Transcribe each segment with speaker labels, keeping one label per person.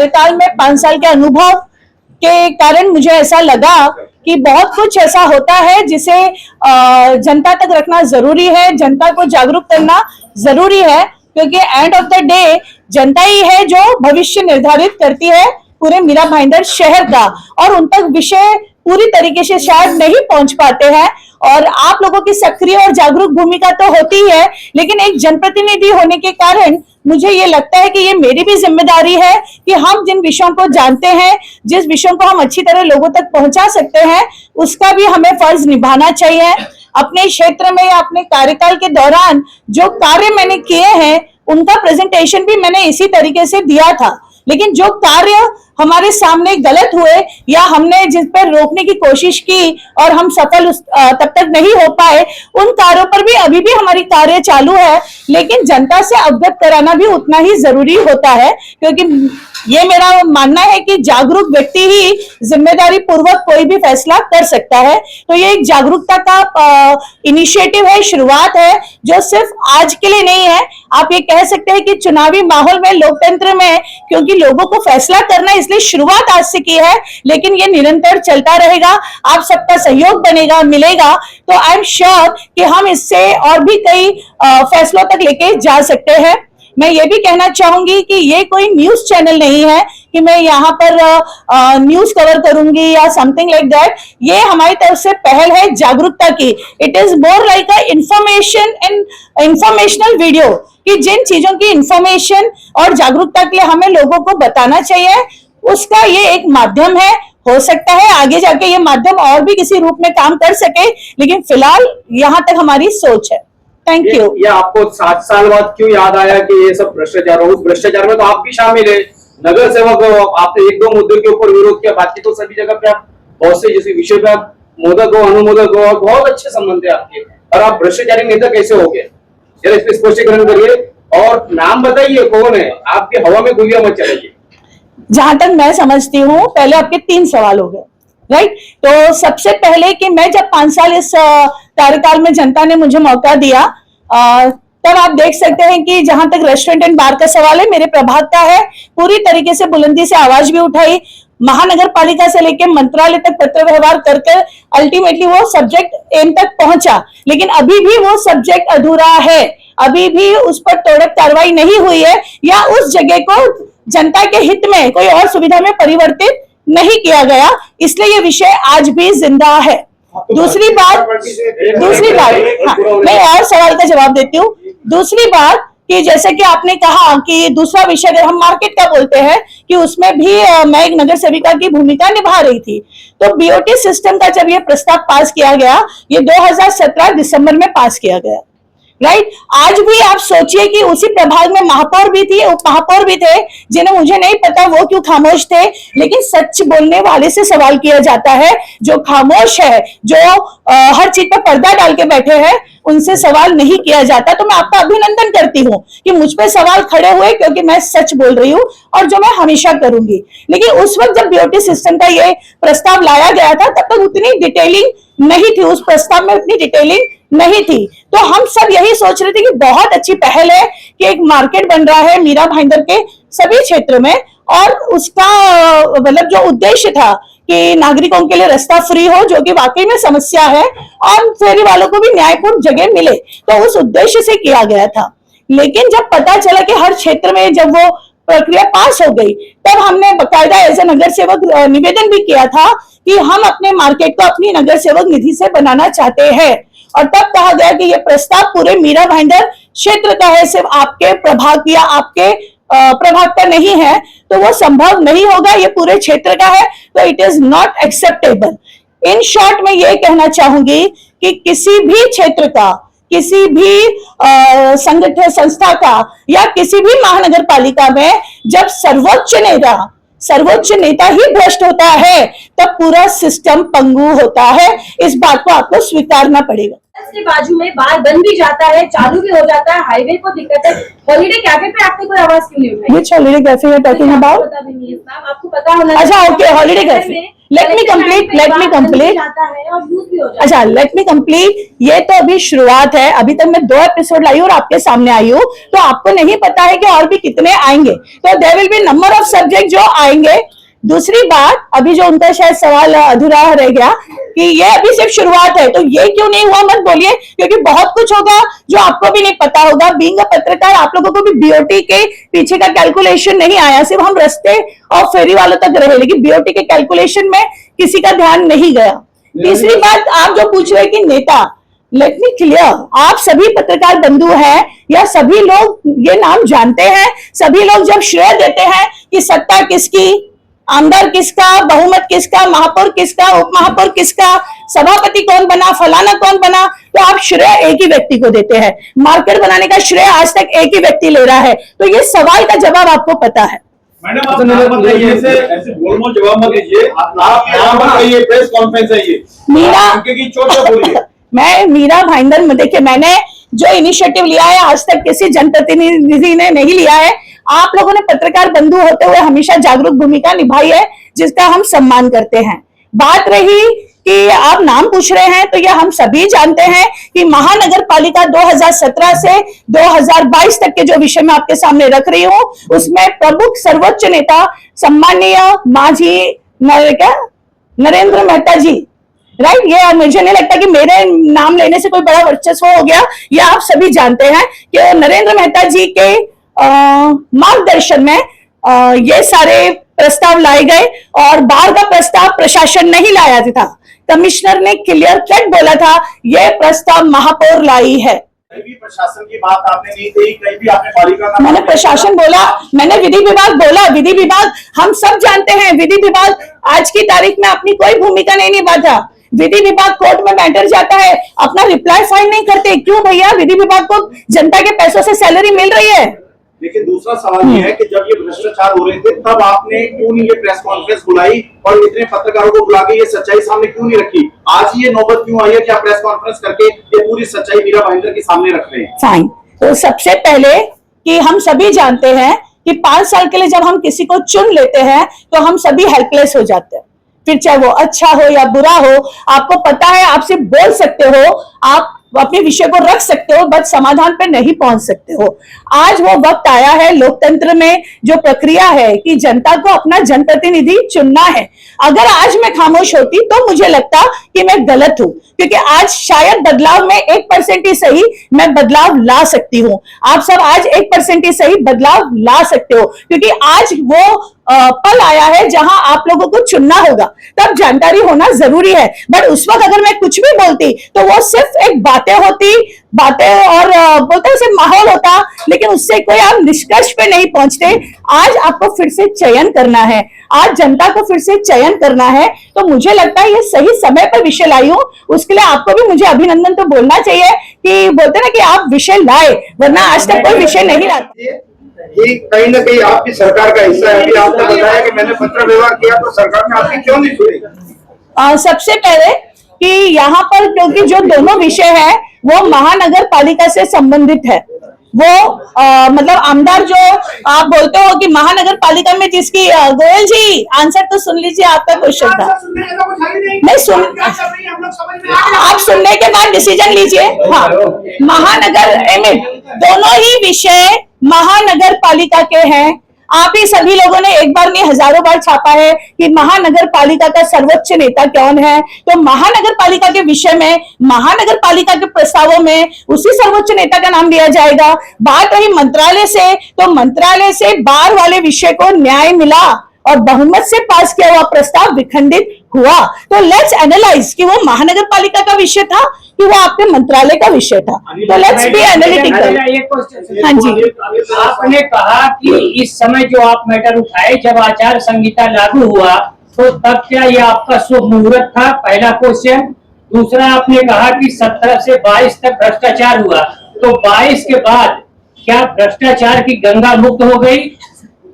Speaker 1: कार्यकाल में 5 साल के अनुभव के कारण मुझे ऐसा लगा कि बहुत कुछ ऐसा होता है जिसे जनता तक रखना जरूरी है, जनता को जागरूक करना जरूरी है, क्योंकि एंड ऑफ द डे जनता ही है जो भविष्य निर्धारित करती है पूरे मीरा भाईंदर शहर का, और उन तक विषय पूरी तरीके से शायद नहीं पहुंच पाते हैं। और आप लोगों की सक्रिय और जागरूक भूमिका तो होती है, लेकिन एक जनप्रतिनिधि होने के कारण मुझे ये लगता है कि ये मेरी भी जिम्मेदारी है कि हम जिन विषयों को जानते हैं, जिस विषयों को हम अच्छी तरह लोगों तक पहुंचा सकते हैं, उसका भी हमें फर्ज निभाना चाहिए। अपने क्षेत्र में या अपने कार्यकाल के दौरान जो कार्य मैंने किए हैं उनका प्रेजेंटेशन भी मैंने इसी तरीके से दिया था, लेकिन जो कार्य हमारे सामने गलत हुए या हमने जिस पर रोकने की कोशिश की और हम सफल तब तक नहीं हो पाए, उन कार्यों पर भी अभी भी हमारी कार्य चालू है, लेकिन जनता से अवगत कराना भी उतना ही जरूरी होता है, क्योंकि ये मेरा मानना है कि जागरूक व्यक्ति ही जिम्मेदारी पूर्वक कोई भी फैसला कर सकता है। तो ये एक जागरूकता का इनिशिएटिव है, शुरुआत है, जो सिर्फ आज के लिए नहीं है। आप ये कह सकते हैं कि चुनावी माहौल में, लोकतंत्र में, क्योंकि लोगों को फैसला करना, इसलिए शुरुआत आज से की है, लेकिन ये निरंतर चलता रहेगा। आप सबका सहयोग बनेगा, मिलेगा, तो आई एम श्योर कि हम इससे और भी कई फैसलों तक लेके जा सकते हैं। मैं ये भी कहना चाहूंगी कि ये कोई न्यूज चैनल नहीं है कि मैं यहाँ पर न्यूज कवर करूंगी या समथिंग लाइक दैट। ये हमारी तरफ से पहल है जागरूकता की। It is more like a informational video, कि जिन चीजों की इंफॉर्मेशन और जागरूकता के लिए हमें लोगों को बताना चाहिए, उसका ये एक माध्यम है। हो सकता है आगे जाके ये माध्यम और भी किसी रूप में काम कर सके, लेकिन फिलहाल यहाँ तक हमारी सोच है। Thank you.
Speaker 2: ये आपको 7 साल बाद क्यों याद आया कि ये सब भ्रष्टाचार हो? उस भ्रष्टाचार में तो आप भी शामिल है, नगर सेवक हो, आपने 1-2 मुद्दों के ऊपर विरोध किया, बाकी तो सभी जगह पे आप बहुत से जिस विषय पे आप मोदक हो, अनुमोदक हो, और बहुत अच्छे संबंध है आपके, और आप भ्रष्टाचारी नेता कैसे हो गए? जरा इस पे स्पष्टीकरण करिए और नाम बताइए कौन है, आपके हवा में गोलियां मत चलाइए।
Speaker 1: जहां तक मैं समझती हूँ, पहले आपके 3 सवाल हो गए, राइट? तो सबसे पहले कि मैं जब 5 साल इस कार्यकाल में जनता ने मुझे मौका दिया, तब आप देख सकते हैं कि जहां तक रेस्टोरेंट एंड बार का सवाल है, मेरे प्रभाग का है, पूरी तरीके से बुलंदी से आवाज भी उठाई, महानगर पालिका से लेकर मंत्रालय तक पत्र व्यवहार करके अल्टीमेटली वो सब्जेक्ट एम तक पहुंचा, लेकिन अभी भी वो सब्जेक्ट अधूरा है, अभी भी उस पर त्वरित कार्रवाई नहीं हुई है, या उस जगह को जनता के हित में कोई और सुविधा में परिवर्तित नहीं किया गया, इसलिए ये विषय आज भी जिंदा है। दूसरी बात, हाँ, मैं और सवाल का जवाब देती हूँ। दूसरी बात कि जैसे कि आपने कहा कि दूसरा विषय अगर हम मार्केट का बोलते हैं कि उसमें भी मैं एक नगर सेविका की भूमिका निभा रही थी, तो बीओटी सिस्टम का जब ये प्रस्ताव पास किया गया, ये 2017 दिसंबर में पास किया गया, राइट? आज भी आप सोचिए कि उसी प्रभाग में महापौर भी थी, उप महापौर भी थे, जिन्हें मुझे नहीं पता वो क्यों खामोश थे, लेकिन सच बोलने वाले से सवाल किया जाता है। जो खामोश है, जो हर चीज पर पर्दा डाल के बैठे हैं, उनसे सवाल नहीं किया जाता। तो मैं आपका अभिनंदन करती हूँ कि मुझ पे सवाल खड़े हुए, क्योंकि मैं सच बोल रही हूँ और जो मैं हमेशा करूंगी। लेकिन उस वक्त जब बीओटी सिस्टम का ये प्रस्ताव लाया गया था, तब तक उतनी डिटेलिंग नहीं थी, उस प्रस्ताव में उतनी डिटेलिंग नहीं थी। तो हम सब यही सोच रहे थे कि बहुत अच्छी पहल है कि एक मार्केट बन रहा है मीरा भाईंदर के सभी क्षेत्र में, और उसका मतलब जो उद्देश्य था कि नागरिकों के लिए रास्ता फ्री हो, जो कि वाकई में समस्या है, और फेरी वालों को भी न्यायपूर्ण जगह मिले, तो उस उद्देश्य से किया गया था। लेकिन जब पता चला कि हर क्षेत्र में जब वो प्रक्रिया पास हो गई, तब हमने बकायदा एज ए नगर सेवक निवेदन भी किया था कि हम अपने मार्केट को अपनी नगर सेवक निधि से बनाना चाहते हैं, और तब कहा गया कि ये प्रस्ताव पूरे मीरा भाईंदर क्षेत्र का है, सिर्फ आपके प्रभाग या आपके प्रभाग का नहीं है, तो वो संभव नहीं होगा, ये पूरे क्षेत्र का है, तो it is not acceptable. In short मैं ये कहना चाहूंगी कि किसी भी क्षेत्र का, किसी भी संगठन संस्था का या किसी भी महानगर पालिका में जब सर्वोच्च नेता ही भ्रष्ट होता है, तब पूरा सिस्टम पंगु होता है। इस बात को आपको स्वीकारना पड़ेगा।
Speaker 3: के बाजू में बार बन भी जाता है, चालू भी हो जाता है, हाईवे को दिक्कत है, हॉलीडे कैफे पे आपने कोई आवाज क्यों नहीं उठाई?
Speaker 1: Which holiday cafe you are talking about?
Speaker 3: पता भी नहीं है, आपको पता होना।
Speaker 1: अच्छा, okay, holiday cafe. Let me complete
Speaker 3: जाता है और यूज भी हो जाता है।
Speaker 1: अच्छा, लेट मी कंप्लीट। ये तो अभी शुरुआत है, अभी तक मैं 2 एपिसोड लाई हूँ और आपके सामने आई हूँ, तो आपको नहीं पता है कि और भी कितने आएंगे। तो there will be number of subject जो आएंगे। दूसरी बात, अभी जो उनका शायद सवाल अधूरा रह गया कि ये अभी सिर्फ शुरुआत है, तो ये क्यों नहीं हुआ मत बोलिए, क्योंकि बहुत कुछ होगा जो आपको भी नहीं पता होगा। बीइंग अ पत्रकार, आप लोगों को भी बीओटी के पीछे का कैलकुलेशन नहीं आया, सिर्फ हम रस्ते और फेरी वालों तक रहे, लेकिन बीओटी के कैलकुलेशन में किसी का ध्यान नहीं गया। तीसरी बात, आप जो पूछ रहे कि नेता, लेट मी क्लियर, आप सभी पत्रकार बंधु हैं या सभी लोग ये नाम जानते हैं। सभी लोग जब श्रेय देते हैं कि सत्ता किसकी, आमदार किसका, बहुमत किसका, महापौर किसका, उप महापौर किसका, सभापति कौन बना, फलाना कौन बना, तो आप श्रेय एक ही व्यक्ति को देते हैं। मार्केट बनाने का श्रेय आज तक एक ही व्यक्ति ले रहा है, तो ये सवाल का जवाब आपको पता है।
Speaker 4: मैडम आप नाम बताइए, ऐसे गोलमोल जवाब मत दीजिए, आप नाम बताइए, प्रेस कॉन्फ्रेंस है ये,
Speaker 1: मीरा
Speaker 4: की चोट क्या बोलिए।
Speaker 1: मैं मीरा भाईंदर, देखिए मैंने जो इनिशिएटिव लिया है आज तक किसी जनप्रतिनिधि ने नहीं लिया है। आप लोगों ने पत्रकार बंधु होते हुए हमेशा जागरूक भूमिका निभाई है, जिसका हम सम्मान करते हैं। बात रही कि आप नाम पूछ रहे हैं, तो यह हम सभी जानते हैं कि महानगर पालिका 2017 से 2022 तक के जो विषय मैं आपके सामने रख रही हूँ, उसमें प्रमुख सर्वोच्च नेता सम्माननीय मांझी नरेंद्र मेहता जी, राइट, ये मुझे नहीं लगता कि मेरे नाम लेने से कोई बड़ा वर्चस्व हो गया। ये आप सभी जानते हैं कि नरेंद्र मेहता जी के मार्गदर्शन में ये सारे प्रस्ताव लाए गए और बाहर का प्रस्ताव प्रशासन नहीं लाया था। कमिश्नर ने क्लियर कट बोला था, यह प्रस्ताव महापौर लाई है।
Speaker 4: कहीं भी प्रशासन की बात आपने नहीं कही, कहीं भी आपने पालिका का
Speaker 1: मैंने प्रशासन बोला, मैंने विधि विभाग बोला। विधि विभाग हम सब जानते हैं, विधि विभाग आज की तारीख में अपनी कोई भूमिका नहीं निभाता। विधि विभाग कोर्ट में मैटर जाता है, अपना रिप्लाई फाइल नहीं करते। क्यों भैया, विधि विभाग को जनता के पैसों से सैलरी मिल रही है।
Speaker 4: लेकिन दूसरा सवाल ये है कि जब ये भ्रष्टाचार हो रहे थे, तब आपने क्यों नहीं ये प्रेस कॉन्फ्रेंस बुलाई और इतने पत्रकारों को बुला के ये सच्चाई सामने क्यों नहीं रखी? आज ये नौबत क्यों आई है कि आप प्रेस कॉन्फ्रेंस करके ये पूरी सच्चाई मीरा भाईंदर के सामने रख रहे हैं?
Speaker 1: फाइन, तो सबसे पहले कि हम सभी जानते हैं कि 5 साल के लिए जब हम किसी को चुन लेते हैं तो हम सभी हेल्पलेस हो जाते हैं। फिर चाहे वो अच्छा हो या बुरा हो, आपको पता है, आप सिर्फ बोल सकते हो, आप अपने विषय को रख सकते हो, बट समाधान पे नहीं पहुंच सकते हो। आज वो वक्त आया है, लोकतंत्र में जो प्रक्रिया है कि जनता को अपना जनप्रतिनिधि चुनना है। अगर आज मैं खामोश होती तो मुझे लगता कि मैं गलत हूं, क्योंकि आज शायद बदलाव में 1% ही सही मैं बदलाव ला सकती हूं। आप सब आज 1% ही सही बदलाव ला सकते हो, क्योंकि आज वो पल आया है जहां आप लोगों को चुनना होगा। तब जानकारी होना जरूरी है, बट उस वक्त अगर मैं कुछ भी बोलती तो वो सिर्फ एक बातें होती, बातें और बोलते हैं सिर्फ माहौल होता, लेकिन उससे कोई आप निष्कर्ष पे नहीं पहुंचते। आज आपको फिर से चयन करना है, आज जनता को फिर से चयन करना है, तो मुझे लगता है ये सही समय पर विषय लाई हूं। उसके लिए आपको भी मुझे अभिनंदन तो बोलना चाहिए कि बोलते ना कि आप विषय लाए, वरना आज तक कोई विषय नहीं लाते।
Speaker 4: ये कहीं ना कहीं आपकी सरकार का हिस्सा है। अभी आपने बताया कि मैंने पत्र व्यवहार किया, तो सरकार ने आपकी क्यों नहीं सुनी?
Speaker 1: सबसे पहले कि यहाँ पर क्योंकि जो दोनों विषय है वो महानगर पालिका से संबंधित है। वो मतलब आमदार जो आप बोलते हो कि महानगर पालिका में जिसकी गोयल जी आंसर तो सुन लीजिए, आपका क्वेश्चन था। नहीं सुन, आप सुनने के बाद डिसीजन लीजिए। हाँ, महानगर दोनों ही विषय महानगर पालिका के हैं। आप ही सभी लोगों ने एक बार नहीं हजारों बार छापा है कि महानगर पालिका का सर्वोच्च नेता कौन है। तो महानगर पालिका के विषय में, महानगर पालिका के प्रस्तावों में उसी सर्वोच्च नेता का नाम लिया जाएगा। बात रही मंत्रालय से, तो मंत्रालय से बार वाले विषय को न्याय मिला और बहुमत से पास किया हुआ प्रस्ताव विखंडित हुआ। तो लेट्स एनालाइज कि वो महानगर पालिका का विषय था कि वो आपके मंत्रालय का विषय था। तो लेट्स बी एनालिटिकल। हाँ जी,
Speaker 5: आपने कहा कि इस समय जो आप मैटर उठाए, जब आचार संहिता लागू हुआ तो तब क्या ये आपका शुभ मुहूर्त था? पहला क्वेश्चन। दूसरा, आपने कहा कि 17 से 22 तक भ्रष्टाचार हुआ, तो 22 के बाद क्या भ्रष्टाचार की गंगा मुक्त हो गई?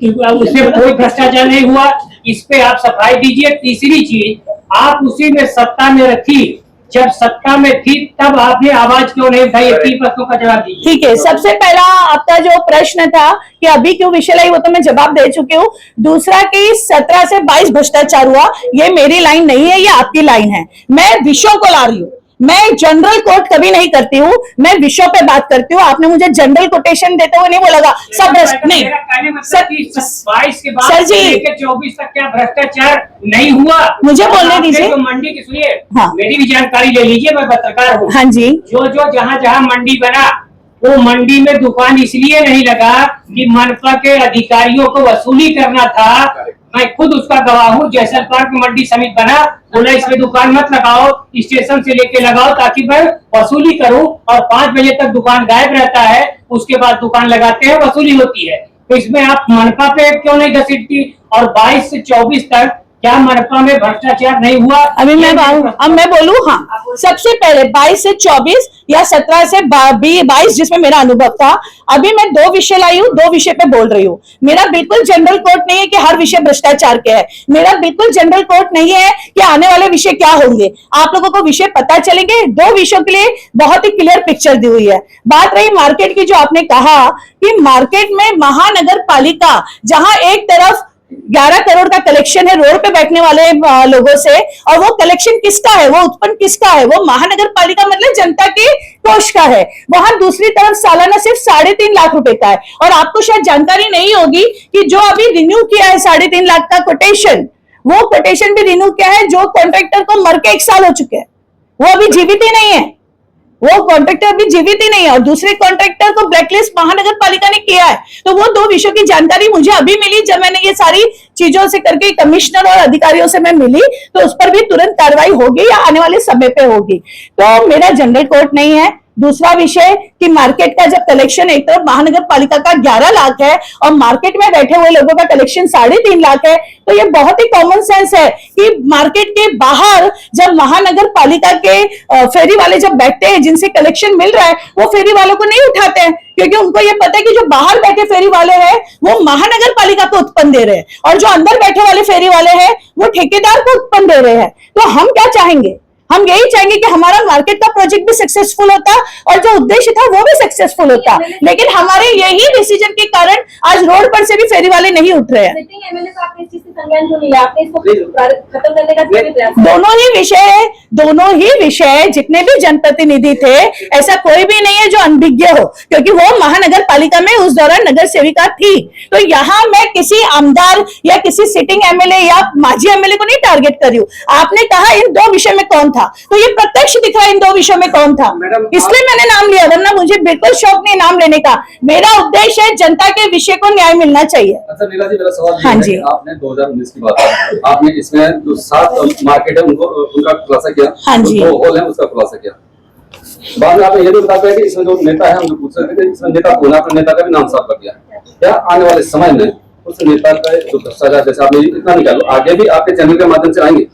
Speaker 5: उसमें कोई भ्रष्टाचार नहीं हुआ, इस पे आप सफाई दीजिए। तीसरी चीज, आप उसी में सत्ता में रखी जब सत्ता में थी तब आपने आवाज क्यों नहीं उठाई? 3 प्रश्नों का जवाब दीजिए।
Speaker 1: ठीक है, सबसे पहला आपका जो प्रश्न था कि अभी क्यों विषय लाई, वो तो मैं जवाब दे चुकी हूँ। दूसरा कि 17 से 22 भ्रष्टाचार हुआ, ये मेरी लाइन नहीं है, ये आपकी लाइन है। मैं विषयों को ला रही हूँ, मैं जनरल कोट कभी नहीं करती हूँ, मैं विषयों पे बात करती हूँ। आपने मुझे जनरल कोटेशन देते हुए नहीं बोला सब भ्रष्ट नहीं।
Speaker 5: मेरा कहने मतलब कि 22 के बाद
Speaker 1: सर जी,
Speaker 5: लेकर 24 तक क्या भ्रष्टाचार नहीं हुआ?
Speaker 1: मुझे बोलने
Speaker 5: आपने
Speaker 1: दीजिए।
Speaker 5: जो मंडी की सुनिए,
Speaker 1: हाँ।
Speaker 5: मेरी भी जानकारी ले लीजिए, मैं पत्रकार हूँ।
Speaker 1: हाँ जी,
Speaker 5: जो जहाँ जहाँ मंडी बना, वो मंडी में दुकान इसलिए नहीं लगा कि मनपा के अधिकारियों को वसूली करना था। मैं खुद उसका गवाह हूँ। जैसलमेर में मंडी समिति बना, बोला इसमें दुकान मत लगाओ, स्टेशन से लेके लगाओ ताकि मैं वसूली करूं, और 5 बजे तक दुकान गायब रहता है, उसके बाद दुकान लगाते हैं, वसूली होती है। तो इसमें आप मनपा पे क्यों नहीं घसीटती? और 22 से 24 तक क्या मनपा में भ्रष्टाचार नहीं हुआ?
Speaker 1: अभी मैं बोलूं। हाँ, सबसे पहले 22 से 24 या 17 से 22 जिसमें मेरा अनुभव था। अभी मैं 2 विषय लाई हूँ, 2 विषय पे बोल रही हूँ। मेरा बिल्कुल जनरल कोर्ट नहीं है कि हर विषय भ्रष्टाचार के है। मेरा बिल्कुल जनरल कोर्ट नहीं है कि आने वाले विषय क्या होंगे। आप लोगों को विषय पता चलेंगे। 2 विषयों के लिए बहुत ही क्लियर पिक्चर दी हुई है। बात रही मार्केट की, जो आपने कहा कि मार्केट में महानगर पालिका जहां एक तरफ 11 करोड़ का कलेक्शन है रोड पे बैठने वाले लोगों से, और वो कलेक्शन किसका है, वो उत्पन्न किसका है, वो महानगर पालिका मतलब जनता के कोष का है। वहां दूसरी तरफ सालाना सिर्फ 3.5 लाख रुपए का है। और आपको शायद जानकारी नहीं होगी कि जो अभी रिन्यू किया है 3.5 लाख का कोटेशन, वो कोटेशन भी रिन्यू किया है जो कॉन्ट्रैक्टर को मर के 1 साल हो चुके हैं, वो अभी जीवित ही नहीं है, वो कॉन्ट्रैक्टर अभी जीवित ही नहीं है, और दूसरे कॉन्ट्रैक्टर को ब्लैकलिस्ट महानगर पालिका ने किया है। तो वो 2 विषयों की जानकारी मुझे अभी मिली जब मैंने ये सारी चीजों से करके कमिश्नर और अधिकारियों से मैं मिली, तो उस पर भी तुरंत कार्रवाई होगी या आने वाले समय पे होगी। तो मेरा जनरल कोर्ट नहीं है। दूसरा विषय कि मार्केट का जब कलेक्शन एक तरफ महानगर पालिका का 11 लाख है और मार्केट में बैठे हुए लोगों का कलेक्शन 3.5 लाख है, तो ये बहुत ही कॉमन सेंस है कि मार्केट के बाहर जब महानगर पालिका के फेरी वाले जब बैठते हैं, जिनसे कलेक्शन मिल रहा है, वो फेरी वालों को नहीं उठाते हैं, क्योंकि उनको ये पता है कि जो बाहर बैठे फेरी वाले हैं वो महानगर पालिका को उत्पन्न दे रहे हैं, और जो अंदर बैठे वाले फेरी वाले हैं वो ठेकेदार को उत्पन्न दे रहे हैं। तो हम क्या चाहेंगे? हम यही चाहेंगे कि हमारा मार्केट का प्रोजेक्ट भी सक्सेसफुल होता और जो उद्देश्य था वो भी सक्सेसफुल होता, लेकिन हमारे यही डिसीजन के कारण आज रोड पर से भी फेरी वाले नहीं उठ रहे हैं।
Speaker 3: सिटिंग एमएलए को आपने इस चीज से संज्ञान क्यों नहीं लिया? आपने इसको खत्म करने का क्यों नहीं प्रयास किया?
Speaker 1: दोनों ही विषय जितने भी जनप्रतिनिधि थे, ऐसा कोई भी नहीं है जो अनभिज्ञ हो, क्योंकि वो महानगर पालिका में उस दौरान नगर सेविका थी। तो यहाँ मैं किसी आमदार या किसी सिटिंग एमएलए या माजी एमएलए को नहीं टारगेट कर रही हूँ। आपने कहा इन 2 विषय में कौन था, तो ये प्रत्यक्ष दिख रहा है इन 2 विषयों में कौन था, इसलिए मैंने नाम लिया, वरना मुझे बिल्कुल शौक नहीं नाम लेने का। मेरा उद्देश्य है जनता के विषय को न्याय मिलना चाहिए।
Speaker 6: अच्छा नीला जी, मेरा सवाल
Speaker 1: हाँ
Speaker 6: ये है
Speaker 1: जी।
Speaker 6: कि आपने 2019 की बात की, आपने इसमें जो 7 मार्केट है उनका खुलासा किया,
Speaker 1: हाँ जी।
Speaker 6: 2 हॉल है उसका खुलासा किया। बाद में आपने ये भी बता दिया कि इसमें जो नेता है, हम जो पूछ रहे थे कि इसमें नेता कौन है, आपने नेता का भी नाम साफ कर दिया। क्या आने वाले समय में उस नेता का जो भ्रष्टाचार, जैसे आपने इतना निकालो, आगे भी आपके चैनल के माध्यम से आएंगे?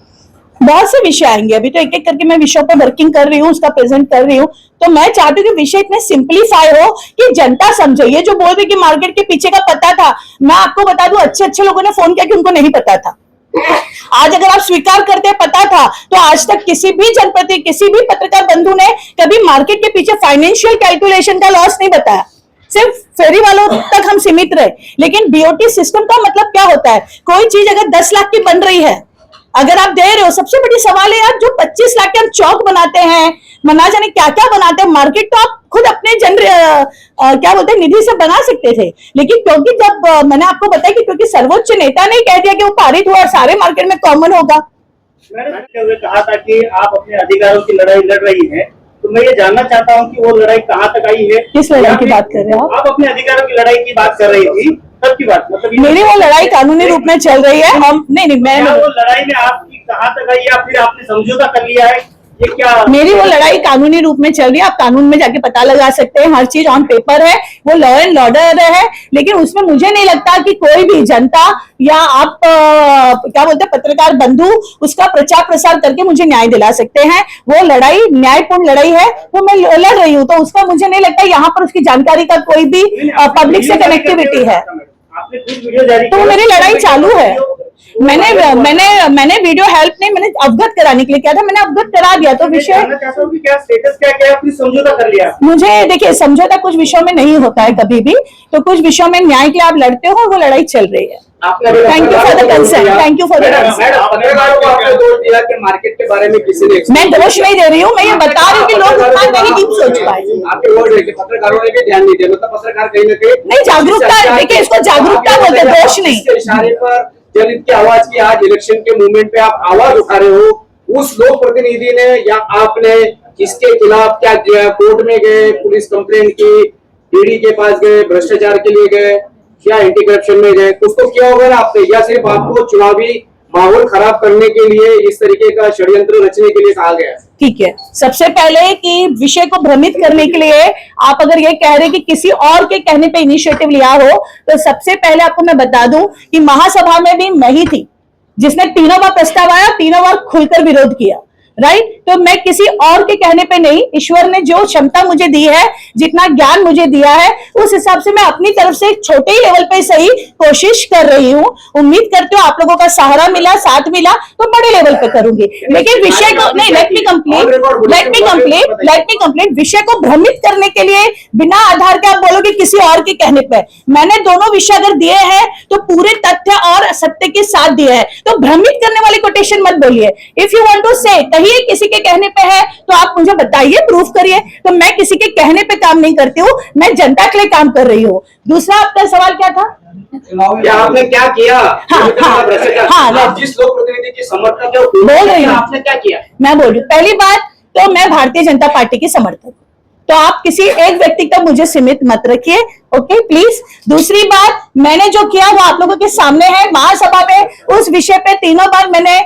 Speaker 1: बहुत से विषय आएंगे, अभी तो एक एक करके मैं विषयों पर वर्किंग कर रही हूँ, उसका प्रेजेंट कर रही हूँ। तो मैं चाहती हूँ कि विषय इतने सिंपलीफाई हो कि जनता समझे। ये जो बोल रही कि मार्केट के पीछे का पता था, मैं आपको बता दूं अच्छे लोगों ने फोन किया कि उनको नहीं पता था। आज अगर आप स्वीकार करते पता था, तो आज तक किसी भी जनप्रति, किसी भी पत्रकार बंधु ने कभी मार्केट के पीछे फाइनेंशियल कैलकुलेशन का लॉस नहीं बताया। सिर्फ फेरी वालों तक हम सीमित रहे। लेकिन बीओटी सिस्टम का मतलब क्या होता है? कोई चीज अगर 10 लाख की बन रही है, अगर आप दे रहे हो, सबसे बड़ी सवाल है यार, जो 25 लाख के हम चौक बनाते हैं, ना जाने क्या क्या बनाते हैं, मार्केट तो आप खुद अपने क्या बोलते हैं निधि से बना सकते थे। लेकिन क्योंकि जब मैंने आपको बताया कि क्योंकि सर्वोच्च नेता ने कह दिया कि वो पारित हुआ, सारे मार्केट में कॉमन होगा।
Speaker 7: मैंने कहा था कि आप अपने अधिकारों की लड़ाई लड़ रही हैं, तो मैं ये जानना चाहता हूं कि वो लड़ाई कहां तक आई है।
Speaker 1: किस लड़ाई की बात कर रहे हो
Speaker 7: आप? अपने अधिकारों की लड़ाई की बात कर रही थी, तब की बात, मतलब
Speaker 1: मेरी वो लड़ाई कानूनी रूप में चल रही है। हम नहीं मैं
Speaker 7: वो लड़ाई में आपकी कहां तक आई, या फिर आपने समझौता कर लिया है, ये क्या?
Speaker 1: मेरी वो लड़ाई कानूनी रूप में चल रही है। आप कानून में जाके पता लगा सकते हैं, हर चीज ऑन पेपर है, वो लॉ एंड ऑर्डर है। लेकिन उसमें मुझे नहीं लगता कि कोई भी जनता या आप क्या बोलते हैं पत्रकार बंधु उसका प्रचार प्रसार करके मुझे न्याय दिला सकते हैं। वो लड़ाई न्यायपूर्ण लड़ाई है, वो मैं लड़ रही हूँ, तो उसका मुझे नहीं लगता यहाँ पर उसकी जानकारी का कोई भी पब्लिक से कनेक्टिविटी है।
Speaker 7: आपने खुद वीडियो जारी
Speaker 1: तो मेरी लड़ाई चालू है। मैंने वीडियो हेल्प नहीं, मैंने अवगत कराने के लिए किया था, मैंने अवगत करा दिया। तो
Speaker 7: मैं
Speaker 1: विषय
Speaker 7: जानना चाहता हूँ कि क्या स्टेटस क्या आपने समझौता कर लिया?
Speaker 1: मुझे देखिए, समझौता कुछ विषयों में नहीं होता है कभी भी, तो कुछ विषयों में न्याय के लिए आप लड़ते हो, वो लड़ाई चल रही है।
Speaker 2: आपने अभी
Speaker 1: Thank you for the consent. Thank you for the
Speaker 2: madam,
Speaker 1: consent.
Speaker 2: पत्रकारों को आपने दोष दिया कि मार्केट के बारे में किसी ने
Speaker 1: मैं दोष नहीं दे रही हूँ, मैं ये बता रही हूँ कि लोग उतना नेगेटिव सोच पाए।
Speaker 2: आपके वर्ड है कि पत्रकारों ने भी ध्यान नहीं दिया, मतलब पत्रकार कहीं ना कहीं
Speaker 1: नहीं, जागरूकता, देखिए इसको जागरूकता बोलते हैं, दोष नहीं।
Speaker 2: इसके इशारे पर दलित की आवाज की आज इलेक्शन के मूवमेंट पे आप आवाज उठा रहे हो, उस लोक प्रतिनिधि ने या आपने इसके खिलाफ क्या किया? कोर्ट में गए, पुलिस कंप्लेंट की, ईडी के पास गए, भ्रष्टाचार के लिए गए, क्या एंटी करप्शन में गए? कुछ तो किया होगा ना आपने, या सिर्फ आपको चुनावी माहौल खराब करने के लिए इस तरीके का षड्यंत्र रचने के लिए कहा गया है?
Speaker 1: ठीक है, सबसे पहले कि विषय को भ्रमित करने के लिए आप अगर ये कह रहे कि किसी और के कहने पे इनिशिएटिव लिया हो, तो सबसे पहले आपको मैं बता दूं कि महासभा में भी मैं ही थी जिसने तीनों बार प्रस्ताव आया, तीनों बार खुलकर विरोध किया, राइट। तो मैं किसी और के कहने पे नहीं, ईश्वर ने जो क्षमता मुझे दी है, जितना ज्ञान मुझे दिया है, उस हिसाब से मैं अपनी तरफ से छोटे ही लेवल पे सही कोशिश कर रही हूँ। उम्मीद करती हूँ आप लोगों का सहारा मिला, साथ मिला, तो बड़े लेवल पे करूंगी। लेकिन विषय को नहीं, लेट मी कंप्लीट। विषय को भ्रमित करने के लिए बिना आधार के आप बोलोगे किसी और के कहने पे, मैंने दोनों विषय अगर दिए हैं तो पूरे तथ्य और सत्य के साथ दिए हैं, तो भ्रमित करने वाली कोटेशन मत बोलिए। इफ यू वांट टू से कहिए किसी के कहने पे है तो आप मुझे बताइए, प्रूफ करिए। तो मैं किसी के कहने पे काम नहीं करती हूँ, मैं जनता के लिए काम कर रही हूँ। दूसरा आपका सवाल क्या था?
Speaker 2: क्या आपने क्या किया?
Speaker 1: हाँ,
Speaker 2: आप जिस लोक प्रतिनिधि की समर्थक है
Speaker 1: बोल रही हूँ,
Speaker 2: आपने क्या किया?
Speaker 1: मैं बोल रही हूँ, पहली बात तो मैं भारतीय जनता पार्टी की समर्थक हूँ, तो आप किसी एक व्यक्ति तक मुझे सीमित मत रखिए, ओके प्लीज। दूसरी बात, मैंने जो किया वो आप लोगों के सामने है। महासभा में उस विषय पे तीनों बार मैंने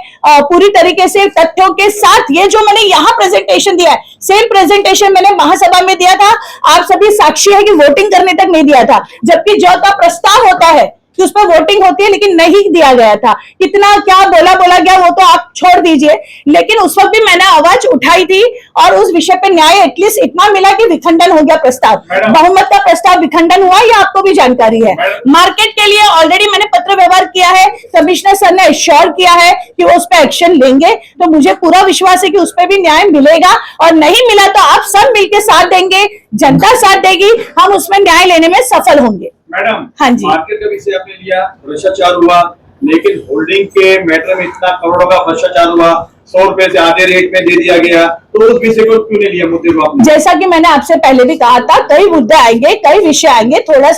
Speaker 1: पूरी तरीके से तथ्यों के साथ, ये जो मैंने यहाँ प्रेजेंटेशन दिया है, सेम प्रेजेंटेशन मैंने महासभा में दिया था। आप सभी साक्षी है कि वोटिंग करने तक नहीं दिया था, जबकि जो का प्रस्ताव होता है कि उस पर वोटिंग होती है, लेकिन नहीं दिया गया था। कितना क्या बोला गया वो तो आप छोड़ दीजिए, लेकिन उस वक्त भी मैंने आवाज उठाई थी और उस विषय पे न्याय एटलीस्ट इतना मिला कि विखंडन हो गया प्रस्ताव, बहुमत का प्रस्ताव विखंडन हुआ, ये आपको भी जानकारी है। मार्केट के लिए ऑलरेडी मैंने पत्र व्यवहार किया है, कमिश्नर सर ने एश्योर किया है कि वो उस पर एक्शन लेंगे, तो मुझे पूरा विश्वास है कि उस पर भी न्याय मिलेगा, और नहीं मिला तो आप सब मिलकर साथ देंगे, जनता साथ देगी, हम उसमें न्याय लेने में सफल होंगे।
Speaker 4: मैडम,
Speaker 1: हाँ जी,
Speaker 4: मार्केट का विषय आपने लिया, भ्रष्टाचार हुआ, लेकिन होल्डिंग के मैटर में इतना करोड़ों का भ्रष्टाचार हुआ, 100 रुपए से आधे रेट में दे दिया गया, तो उस विषय को क्यों नहीं लिया मुद्दे को आपने?
Speaker 1: जैसा कि मैंने आपसे पहले भी कहा था, कई मुद्दे आएंगे, कई विषय आएंगे, थोड़ा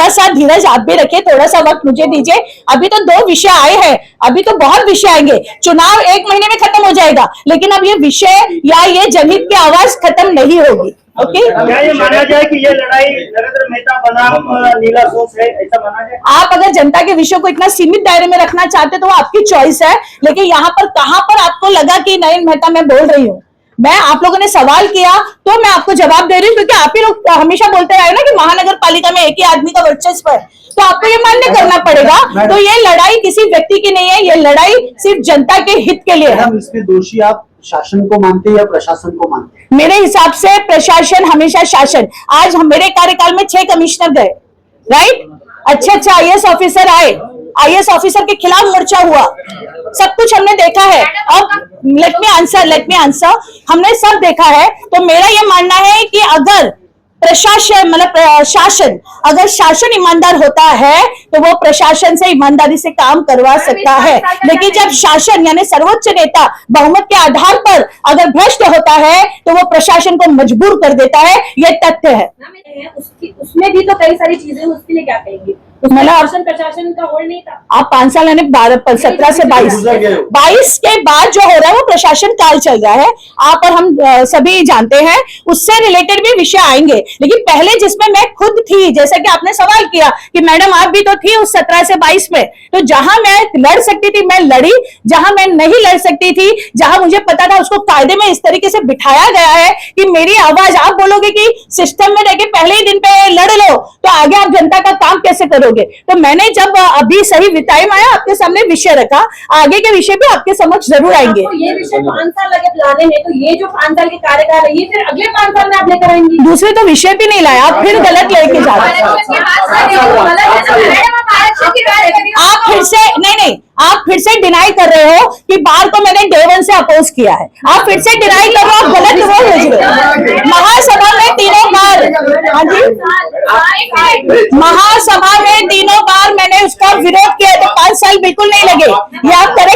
Speaker 1: सा धीरज आप भी रखिए, थोड़ा सा वक्त मुझे दीजिए। अभी तो 2 विषय आए हैं, अभी तो बहुत विषय आएंगे। चुनाव 1 महीने में खत्म हो जाएगा, लेकिन अब ये विषय या ये जनहित की आवाज खत्म नहीं होगी, ओके।
Speaker 7: क्या ये माना जाए कि ये लड़ाई नरेंद्र मेहता बनाम नीला सोच है, ऐसा माना जाए?
Speaker 1: आप अगर जनता के विषय को इतना सीमित दायरे में रखना चाहते तो वो आपकी चॉइस है, लेकिन यहाँ पर कहां पर आपको लगा कि नयन मेहता मैं बोल रही हूँ? मैं, आप लोगों ने सवाल किया तो मैं आपको जवाब दे रही हूँ, क्योंकि आप ही लोग हमेशा बोलते रहे ना कि महानगर पालिका में एक ही आदमी का वर्चस्व है, तो आपको ये मान्य करना पड़ेगा। तो ये लड़ाई किसी व्यक्ति की नहीं है, ये लड़ाई सिर्फ जनता के हित के लिए है।
Speaker 8: इसमें दोषी आप शासन को मानते हैं या प्रशासन को मानते हैं?
Speaker 1: मेरे हिसाब से प्रशासन हमेशा शासन। आज मेरे कार्यकाल में 6 कमिश्नर गए, राइट, अच्छे आईएएस ऑफिसर आए, आईएएस ऑफिसर के खिलाफ मोर्चा हुआ, सब कुछ हमने देखा है। अब लेट मी आंसर, हमने सब देखा है। तो मेरा ये मानना है कि अगर प्रशासन मतलब शासन, अगर शासन ईमानदार होता है तो वो प्रशासन से ईमानदारी से काम करवा सकता है, लेकिन जब शासन यानी सर्वोच्च नेता बहुमत के आधार पर अगर भ्रष्ट होता है तो वो प्रशासन को मजबूर कर देता है, ये तथ्य है।
Speaker 3: उसमें भी तो कई सारी चीजें, उसके लिए क्या कहेंगे?
Speaker 1: मतलब
Speaker 3: प्रशासन का होल्ड नहीं था।
Speaker 1: आप 5 साल यानी 17 से 22 के बाद जो हो रहा है वो प्रशासन काल चल रहा है, आप और हम सभी जानते हैं, उससे रिलेटेड भी विषय आएंगे। लेकिन पहले जिसमें मैं खुद थी, जैसा कि आपने सवाल किया कि मैडम आप भी तो थी उस 17 से 22 में, तो जहां मैं लड़ सकती थी मैं लड़ी, जहां मैं नहीं लड़ सकती थी, जहां मुझे पता था उसको कायदे में इस तरीके से बिठाया गया है कि मेरी आवाज, आप बोलोगे कि सिस्टम में रह के पहले ही दिन पे लड़ लो तो आगे आप जनता का काम कैसे करोगे? तो मैंने जब अभी सही टाइम आया आपके सामने विषय रखा, आगे के विषय भी आपके समक्ष जरूर आएंगे।
Speaker 3: ये विषय 5 साल लगे लाने में, तो ये जो 5 साल के कार्यकाल है ये फिर अगले 5 साल में आप लेकर आएंगे?
Speaker 1: दूसरे तो विषय भी नहीं लाया, आप फिर गलत लेके जा रहे हैं।
Speaker 3: आरक्षण की बात कर रही हूँ।
Speaker 1: आप फिर से नहीं, आप फिर से डिनाई कर रहे हो कि बार को मैंने डे 1 से अपोज किया है। आप फिर से डिनाई कर रहे हो, आप गलत वो भेज रहे हो। महासभा में तीनों बार, हाँ जी, महासभा में तीनों बार मैंने उसका विरोध किया, तो 5 साल बिल्कुल नहीं लगे। ये आप करेक्ट